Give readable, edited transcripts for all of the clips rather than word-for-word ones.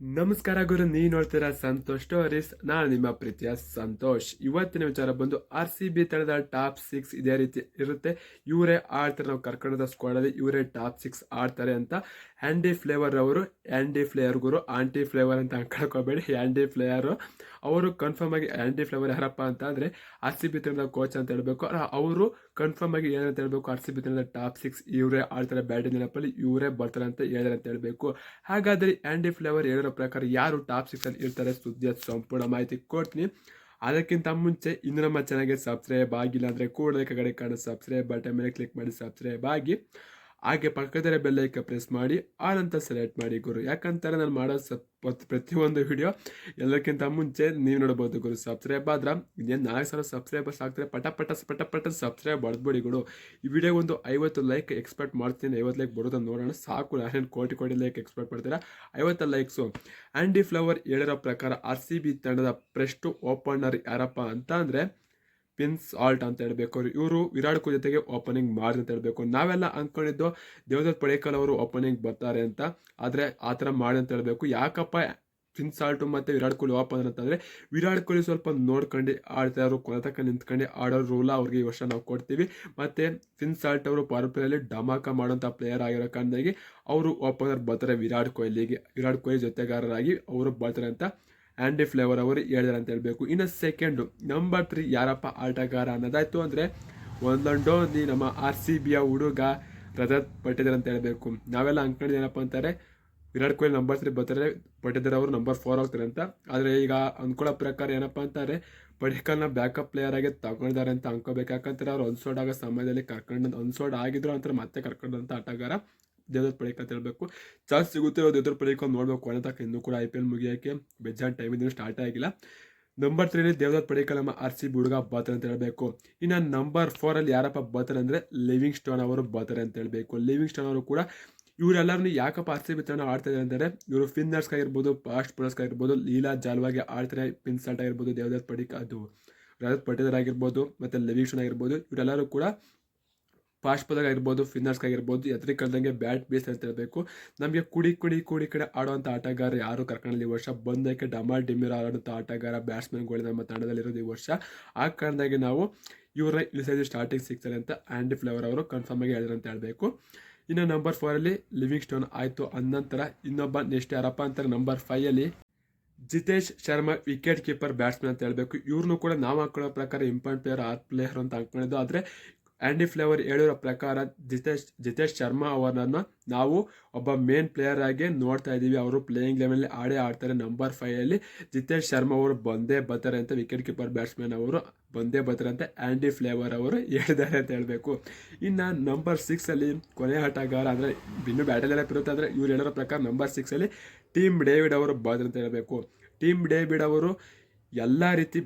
ನಮಸ್ಕಾರ ಗುರು, ನೀವು ನೋಡ್ತೀರಾ ಸಂತೋಷ್ ಸ್ಟೋರೀಸ್. ನಾನು ನಿಮ್ಮ ಪ್ರೀತಿಯ ಸಂತೋಷ್. ಇವತ್ತಿನ ವಿಚಾರ ಬಂದು RCB ತಂಡದ ಟಾಪ್ 6 ಇದೇ ರೀತಿ ಇರುತ್ತೆ. ಇವರೇ ಆಡ್ತಾರೆ, ನಾವು ಕರ್ಕೊಂಡ ಸ್ಕ್ವಾಡ್ ಅಲ್ಲಿ ಇವರೇ ಟಾಪ್ 6 ಆಡ್ತಾರೆ ಅಂತ ಆಂಡಿ ಫ್ಲೇವರ್ ಅವರು. ಆಂಡಿ ಫ್ಲೇವರ್ ಗುರು, ಆಂಟಿ ಫ್ಲೇವರ್ ಅಂತ ಅನ್ಕೊಳ್ಕೋಬೇಡಿ. ಆಂಡಿ ಫ್ಲೇವರ್ ಅವರು ಕನ್ಫರ್ಮ್ ಆಗಿ. ಆಂಡಿ ಫ್ಲೇವರ್ ಯಾರಪ್ಪ ಅಂತ ಅಂದ್ರೆ RCB ತಂಡದ ಕೋಚ್ ಅಂತ ಹೇಳ್ಬೇಕು. ಅವರು ಕನ್ಫರ್ಮ್ ಆಗಿ ಏನಂತ ಹೇಳ್ಬೇಕು, RCB ತಂಡದ ಟಾಪ್ 6 ಇವರೇ ಆಡ್ತಾರೆ, ಬ್ಯಾಟಿಂಗ್ ನೆನಪಲ್ಲಿ ಇವರೇ ಬರ್ತಾರೆ ಅಂತ ಹೇಳಿದ್ರೆ ಅಂತ ಹೇಳ್ಬೇಕು. ಹಾಗಾದ್ರೆ ಆಂಡಿ ಫ್ಲೇವರ್ ಹೇಳಿರೋ ಪ್ರಕಾರ ಯಾರು ಟಾಪ್ 6 ಅಲ್ಲಿ ಇರ್ತಾರೆ ಸುದ್ದಿಯ ಸಂಪೂರ್ಣ ಮಾಹಿತಿ ಕೊಡ್ತೀನಿ. ಅದಕ್ಕಿಂತ ಮುಂಚೆ ಇನ್ನು ನಮ್ಮ ಚಾನಲ್ಗೆ ಸಬ್ಸ್ಕ್ರೈಬ್ ಆಗಿಲ್ಲ ಅಂದರೆ ಕೂಡಲೇ ಕಡೆ ಕಾಣೋ ಸಬ್ಸ್ಕ್ರೈಬ್ ಬಟನ್ ಮೇಲೆ ಕ್ಲಿಕ್ ಮಾಡಿ ಸಬ್ಸ್ಕ್ರೈಬ್ ಆಗಿ, ಹಾಗೆ ಪಕ್ಕದಲ್ಲೇ ಬೆಲ್ಲೈಕ ಪ್ರೆಸ್ ಮಾಡಿ ಆಲ್ ಅಂತ ಸೆಲೆಕ್ಟ್ ಮಾಡಿ ಗುರು. ಯಾಕಂತಾರೆ ನಾನು ಮಾಡೋ ಪ್ರತಿಯೊಂದು ವಿಡಿಯೋ ಎಲ್ಲಕ್ಕಿಂತ ಮುಂಚೆ ನೀವು ನೋಡ್ಬೋದು ಗುರು. ಸಬ್ಸ್ಕ್ರೈಬ್ ಆದ್ರೆ ಇನ್ನೇನು 4,000 ಸಬ್ಸ್ಕ್ರೈಬರ್ಸ್ ಆಗ್ತಾರೆ. ಪಟ ಸಬ್ಸ್ಕ್ರೈಬ್ ಹೊಡೆದ್ಬಿಡಿ ಗುರು. ಈ ವಿಡಿಯೋ ಒಂದು 50 ಲೈಕ್ ಎಕ್ಸ್ಪೆಕ್ಟ್ ಮಾಡ್ತೀನಿ. 50 ಲೈಕ್ ಬರೋದು ನೋಡೋಣ, ಸಾಕು. ನಾನೇನು ಕೋಟಿ ಲೈಕ್ ಎಕ್ಸ್ಪೆಕ್ಟ್ ಮಾಡ್ತೀರಾ? 50 ಲೈಕ್ಸು. ಆಂಡಿ ಫ್ಲವರ್ ಹೇಳಿರೋ ಪ್ರಕಾರ RCB ತಂಡದ ಪ್ರೆಸ್ಟ್ ಓಪನರ್ ಯಾರಪ್ಪ ಅಂತ ಅಂದರೆ ಪಿನ್ಸ್ ಆಲ್ಟ್ ಅಂತ ಹೇಳ್ಬೇಕು. ಇವರು ವಿರಾಟ್ ಕೊಹ್ಲಿ ಜೊತೆಗೆ ಓಪನಿಂಗ್ ಮಾಡಿ ಅಂತ ಹೇಳ್ಬೇಕು. ನಾವೆಲ್ಲ ಅಂದ್ಕೊಂಡಿದ್ದು ದೇವದತ್ ಪಡೇಕಲ್ ಅವರು ಓಪನಿಂಗ್ ಬರ್ತಾರೆ ಅಂತ, ಆದರೆ ಆ ಥರ ಮಾಡಿ ಅಂತ ಹೇಳ್ಬೇಕು. ಯಾಕಪ್ಪ ಪಿನ್ಸ್ ಆಲ್ಟು ಮತ್ತು ವಿರಾಟ್ ಕೊಹ್ಲಿ ಓಪನರ್ ಅಂತಂದರೆ, ವಿರಾಟ್ ಕೊಹ್ಲಿ ಸ್ವಲ್ಪ ನೋಡ್ಕೊಂಡು ಆಡ್ತಾ ಇರೋ, ಕೊನೆ ತನಕ ನಿಂತ್ಕೊಂಡು ಆಡೋ ರೂಲ ಅವ್ರಿಗೆ ಈ ವರ್ಷ ನಾವು ಕೊಡ್ತೀವಿ. ಮತ್ತು ಪಿನ್ಸ್ ಆಲ್ಟ್ ಅವರು ಪವರ್ ಪ್ಲೇಯಲ್ಲಿ ಧಮಾಕ ಮಾಡೋಂಥ ಪ್ಲೇಯರ್ ಆಗಿರೋ ಕಾರಣದಾಗಿ ಅವರು ಓಪನರ್ ಬರ್ತಾರೆ ವಿರಾಟ್ ಕೊಹ್ಲಿ ಜೊತೆಗಾರರಾಗಿ ಅವರು ಬರ್ತಾರೆ ಅಂತ ಆಂಡಿ ಫ್ಲೇವರ್ ಅವರು ಹೇಳಿದಾರೆ ಅಂತ ಹೇಳ್ಬೇಕು. ಇನ್ನು ಸೆಕೆಂಡು ನಂಬರ್ 3 ಯಾರಪ್ಪ ಆಟಗಾರ ಅನ್ನೋದಾಯ್ತು ಅಂದರೆ ಒಂದೊಂದು ನಮ್ಮ RCBಯ ಹುಡುಗ ರಜತ್ ಪಟ್ಟಿದಾರ್ ಅಂತ ಹೇಳ್ಬೇಕು. ನಾವೆಲ್ಲ ಅಂದ್ಕೊಂಡಿದ್ದು ಏನಪ್ಪ ಅಂತಾರೆ, ವಿರಾಟ್ ಕೊಹ್ಲಿ ನಂಬರ್ 3 ಬರ್ತಾರೆ, ಪಟ್ಟಿದಾರ್ ಅವರು ನಂಬರ್ 4 ಹೋಗ್ತಾರೆ ಅಂತ. ಆದರೆ ಈಗ ಅಂದ್ಕೊಳ್ಳೋ ಪ್ರಕಾರ ಏನಪ್ಪ ಅಂತಾರೆ, ಪಡಿಕಲ್ನ ಬ್ಯಾಕಪ್ ಪ್ಲೇಯರ್ ಆಗಿ ತಗೊಂಡಿದ್ದಾರೆ ಅಂತ ಅನ್ಕೋಬೇಕು. ಯಾಕಂತಾರೆ ಅವ್ರು ಅನ್ಸೋಲ್ಡ್ ಆಗೋ ಸಮಯದಲ್ಲಿ ಅನ್ಸೋಲ್ಡ್ ಆಗಿದ್ರು ಅಂತಾರೆ ಮತ್ತೆ ಕರ್ಕೊಂಡಂಥ ಆಟಗಾರ ದೇವದತ್ ಪಡೇಕಲ್ ಅಂತ ಹೇಳ್ಬೇಕು. ಚಾನ್ಸ್ ಸಿಗುತ್ತೆ ದೇವದತ್ ಪಡೇಕಲ್ ನೋಡ್ಬೇಕು. ಕೊನೆ ತನಕ ಇನ್ನೂ ಕೂಡ IPL ಮುಗಿಯೋಕ್ಕೆ ಬೆಜ್ಜಾನ್ ಟೈಮ್ ಇನ್ನೂ ಸ್ಟಾರ್ಟ್ ಆಗಿಲ್ಲ. ನಂಬರ್ 3 ದೇವದತ್ ಪಡೇಕಲ್ ನಮ್ಮ RCB ಹುಡುಗ ಬರ್ತಾರೆ ಅಂತ ಹೇಳ್ಬೇಕು. ಇನ್ನು ನಂಬರ್ 4 ಯಾರಪ್ಪ ಬರ್ತಾರೆ ಅಂದರೆ ಲಿವಿಂಗ್ ಸ್ಟೋನ್ ಅವರು ಬರ್ತಾರೆ ಅಂತ ಹೇಳ್ಬೇಕು. ಲಿವಿಂಗ್ ಸ್ಟೋನ್ ಅವರು ಕೂಡ ಇವರೆಲ್ಲರೂ ಯಾಕಪ್ಪ RCB ತಂಡ ಆಡ್ತಾ ಇದೆ ಅಂದರೆ, ಇವರು ಫಿನ್ನರ್ಸ್ ಆಗಿರ್ಬೋದು, ಫಾಸ್ಟ್ ಬೌಲರ್ಸ್ ಆಗಿರ್ಬೋದು, ಲೀಲಾ ಜಾಲ್ವಾಗಿ ಆಡ್ತಾರೆ. ಪಿನ್ಸಾಲ್ಟ್ ಆಗಿರ್ಬೋದು, ದೇವದತ್ ಪಡೇಕಲ್ ಅದು ರಜತ್ ಪಟ್ಟಿದಾರ್ ಆಗಿರ್ಬೋದು, ಮತ್ತು ಲಿವಿಂಗ್ ಸ್ಟೋನ್ ಆಗಿರ್ಬೋದು, ಇವರೆಲ್ಲರೂ ಕೂಡ ಫಾಸ್ಟ್ ಬೌಲರ್ ಆಗಿರ್ಬೋದು, ಫಿನ್ನರ್ಸ್ ಆಗಿರ್ಬೋದು, ಎದುರಿ ಕಲ್ದಂಗೆ ಬ್ಯಾಟ್ ಬೇಸ್ ಅಂತ ಹೇಳಬೇಕು. ನಮಗೆ ಕುಡಿ ಕಡೆ ಆಡುವಂಥ ಆಟಗಾರ ಯಾರು ಕರ್ಕೊಂಡಲ್ಲಿ ಈ ವರ್ಷ ಬಂದಕ್ಕೆ ಡಮಾಲ್ ಡಿಮಿರ್ ಆಡುವಂಥ ಆಟಗಾರ ಬ್ಯಾಟ್ಸ್ಮನ್ಗಳು ನಮ್ಮ ತಂಡದಲ್ಲಿರೋದು ಈ ವರ್ಷ. ಆ ಕಾರಣದಾಗಿ ನಾವು ಇವ್ರನ್ನ ಇಳಿಸಿದ ಸ್ಟಾರ್ಟಿಂಗ್ 6 ಅಂತ ಆಂಡಿ ಫ್ಲೇವರ್ ಅವರು ಕನ್ಫರ್ಮ್ ಆಗಿ ಹೇಳಿದ್ರು ಅಂತ ಹೇಳಬೇಕು. ಇನ್ನು ನಂಬರ್ 4 ಲಿವಿಂಗ್ ಸ್ಟೋನ್ ಆಯಿತು. ಅನ್ನಂತರ ಇನ್ನೊಬ್ಬ ನೆಕ್ಸ್ಟ್ ಯಾರಪ್ಪ ಅಂತಾರೆ number 5 Jitesh Sharma wicket keeper batsman ಅಂತ ಹೇಳಬೇಕು. ಇವ್ರನ್ನೂ ಕೂಡ ನಾವು ಹಾಕೊಳ್ಳೋ ಪ್ರಕಾರ ಇಂಪಾರ್ಟೆಂಟ್ ಪ್ಲೇಯರ್ ಅಂತ ಅಂದ್ಕೊಂಡಿದ್ದು. ಆದರೆ ಆಂಡಿ ಫ್ಲೇವರ್ ಹೇಳಿರೋ ಪ್ರಕಾರ ಜಿತೇಶ್ ಶರ್ಮಾ ಅವರನ್ನು ನಾವು ಒಬ್ಬ ಮೇನ್ ಪ್ಲೇಯರ್ ಆಗಿ ನೋಡ್ತಾ ಇದ್ದೀವಿ. ಅವರು ಪ್ಲೇಯಿಂಗ್ ಲೆವೆನಲ್ಲಿ ಆಡ್ತಾರೆ. ನಂಬರ್ 5 ಜಿತೇಶ್ ಶರ್ಮಾ ಅವರು ಬಂದೇ ಬರ್ತಾರೆ ಅಂತ, ವಿಕೆಟ್ ಕೀಪರ್ ಬ್ಯಾಟ್ಸ್ಮನ್ ಅವರು ಬಂದೇ ಬರ್ತಾರೆ ಅಂತ ಆಂಡಿ ಫ್ಲೇವರ್ ಅವರು ಹೇಳಿದ್ದಾರೆ ಅಂತ ಹೇಳಬೇಕು. ಇನ್ನು ನಂಬರ್ 6 ಕೊನೆ ಆಟಗಾರ ಅಂದರೆ ಇನ್ನೂ ಬ್ಯಾಟಲ್ ಇರುತ್ತೆ ಅಂದರೆ ಇವ್ರು ಹೇಳಿರೋ ಪ್ರಕಾರ ನಂಬರ್ 6 ಟೀಮ್ ಡೇವಿಡ್ ಅವರು ಬರ್ತಾರೆ ಅಂತ ಹೇಳಬೇಕು. ಟೀಮ್ ಡೇವಿಡ್ ಅವರು ಎಲ್ಲ ರೀತಿ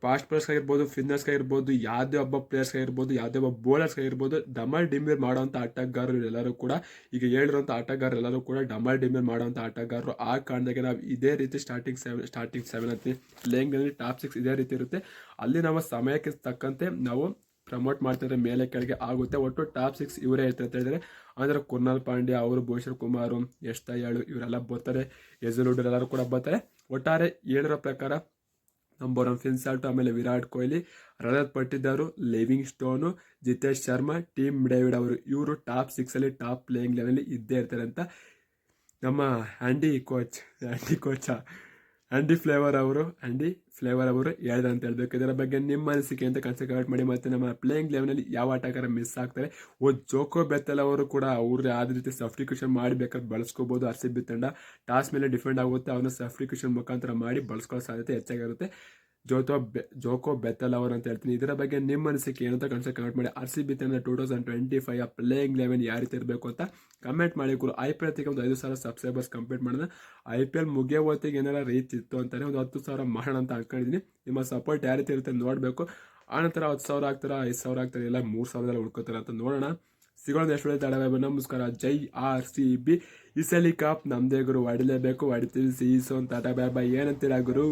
ಫಾಸ್ಟ್ ಬೌಲರ್ಸ್ ಆಗಿರ್ಬೋದು, ಫಿನ್ನರ್ಸ್ ಆಗಿರ್ಬೋದು, ಯಾವುದೇ ಒಬ್ಬ ಪ್ಲೇಯರ್ಸ್ ಆಗಿರ್ಬೋದು, ಯಾವುದೇ ಒಬ್ಬ ಬೌಲರ್ಸ್ ಆಗಿರ್ಬೋದು, ಡಮಾಲ್ ಡಿಮಿರ್ ಮಾಡೋವಂಥ ಆಟಗಾರರು ಎಲ್ಲರೂ ಕೂಡ, ಈಗ ಹೇಳಿರೋಂಥ ಆಟಗಾರರೆಲ್ಲರೂ ಕೂಡ ಡಮಾಲ್ ಡಿಮಿರ್ ಮಾಡೋವಂಥ ಆಟಗಾರರು. ಆ ಕಾರಣದಾಗೆ ನಾವು ಇದೇ ರೀತಿ ಸ್ಟಾರ್ಟಿಂಗ್ 7 ಅಂತ ಪ್ಲೇಯಿಂಗಲ್ಲಿ ಟಾಪ್ 6 ಇದೇ ರೀತಿ ಇರುತ್ತೆ. ಅಲ್ಲಿ ನಾವು ಸಮಯಕ್ಕೆ ತಕ್ಕಂತೆ ನಾವು ಪ್ರಮೋಟ್ ಮಾಡ್ತಿದ್ರೆ ಮೇಲೆ ಕೆಳಗೆ ಆಗುತ್ತೆ. ಒಟ್ಟು ಟಾಪ್ 6 ಇವರೇ ಇರ್ತಾರೆ ಅಂತ ಹೇಳಿದರೆ, ಅಂದರೆ ಕುರ್ನಾಲ್ ಪಾಂಡ್ಯ ಅವರು, ಭುವನೇಶ್ವರ್ ಕುಮಾರ್, ಯಶ್ ದಯಾಳು ಇವರೆಲ್ಲ ಬರ್ತಾರೆ. ಯಜುಲುಡ್ ಎಲ್ಲರೂ ಕೂಡ ಬರ್ತಾರೆ. ಒಟ್ಟಾರೆ ಹೇಳಿರೋ ಪ್ರಕಾರ ನಂಬರ್ 1 ಪಿನ್ಸಾಲ್ಟ್, ಆಮೇಲೆ Virat Kohli, Rajat Patidar, Livingstone, Jitesh Sharma, Tim David ಅವರು ಇವರು ಟಾಪ್ 6 ಟಾಪ್ ಪ್ಲೇಯಿಂಗ್ ಲೆವೆಲ್ ಇದ್ದೇ ಇರ್ತಾರೆ ಅಂತ ನಮ್ಮ ಆಂಡಿ ಫ್ಲೇವರ್ ಅವರು ಹೇಳಿದ್ರು ಅಂತ ಹೇಳ್ಬೇಕು. ಇದರ ಬಗ್ಗೆ ನಿಮ್ಮ ಅನಿಸಿಕೆ ಅಂತ ಕಮೆಂಟ್ ಮಾಡಿ. ಮತ್ತು ನಮ್ಮ ಪ್ಲೇಯಿಂಗ್ ಲೆವೆನಲ್ಲಿ ಯಾವ ಆಟಗಾರ ಮಿಸ್ ಆಗ್ತಾರೆ, ಜೋಕೋ ಬೆತ್ತಲ್ ಅವರು ಕೂಡ ಅವ್ರು ಯಾವುದೇ ರೀತಿ ಸಬ್ಸ್ಟಿಟ್ಯೂಷನ್ ಮಾಡಿ ಬೇಕಾದ್ರೆ ಬಳಸ್ಕೋಬೋದು. RCB ತಂಡ ಟಾಸ್ ಮೇಲೆ ಡಿಫೆಂಡ್ ಆಗುತ್ತೆ, ಅವ್ರನ್ನ ಸಬ್ಸ್ಟಿಟ್ಯೂಷನ್ ಮುಖಾಂತರ ಮಾಡಿ ಬಳಸ್ಕೊಳ್ಳೋ ಸಾಧ್ಯತೆ ಹೆಚ್ಚಾಗಿರುತ್ತೆ. ಜೋಕೋ ಬೆತ್ತಲ್ ಅವರು ಅಂತ ಹೇಳ್ತೀನಿ. ಇದರ ಬಗ್ಗೆ ನಿಮ್ಮ ಅನಿಸಿಕೆ ಏನಂತ ಕಮೆಂಟ್ ಮಾಡಿ. RCB ತಂಡ 2025 ಪ್ಲೇಯಿಂಗ್ ಲೆವೆನ್ ಯಾವ ರೀತಿ ಇರಬೇಕು ಅಂತ ಕಮೆಂಟ್ ಮಾಡಿ. IPL ಒಂದು 5,000 ಸಬ್ಸ್ಕ್ರೈಬರ್ಸ್ ಕಂಪ್ಲೀಟ್ ಮಾಡೋಣ. IPL ಮುಗಿಯೋ ಹೊತ್ತಿಗೆ ಏನಾರ ರೀಚ್ ಇತ್ತು ಅಂತಾನೆ ಒಂದು 10,000 ಮಾಡೋಣ ಅಂತ ಅನ್ಕೊಂಡಿದ್ದೀನಿ. ನಿಮ್ಮ ಸಪೋರ್ಟ್ ಯಾವ ರೀತಿ ಇರುತ್ತೆ ನೋಡಬೇಕು. ಆನಂತರ 10,000 ಆಗ್ತಾರೆ, 5,000 ಆಗ್ತಾರೆ, ಇಲ್ಲ 3,000 ಉಳ್ಕೋತಾರೆ ಅಂತ ನೋಡೋಣ. ಸಿಗೋಣ ಎಷ್ಟು ತಡವೆ. ನಮಸ್ಕಾರ. ಜೈ RCB. ಈ ಸಲ ಕಪ್ ನಮ್ದೇ ಗುರು, ಹೊಡಿಲೇಬೇಕು, ಹೊಡಿತೀವಿ. ಸೀಸೋ ಅಂತ ಬಾಯ್ ಏನಂತೀರಾ ಗುರು?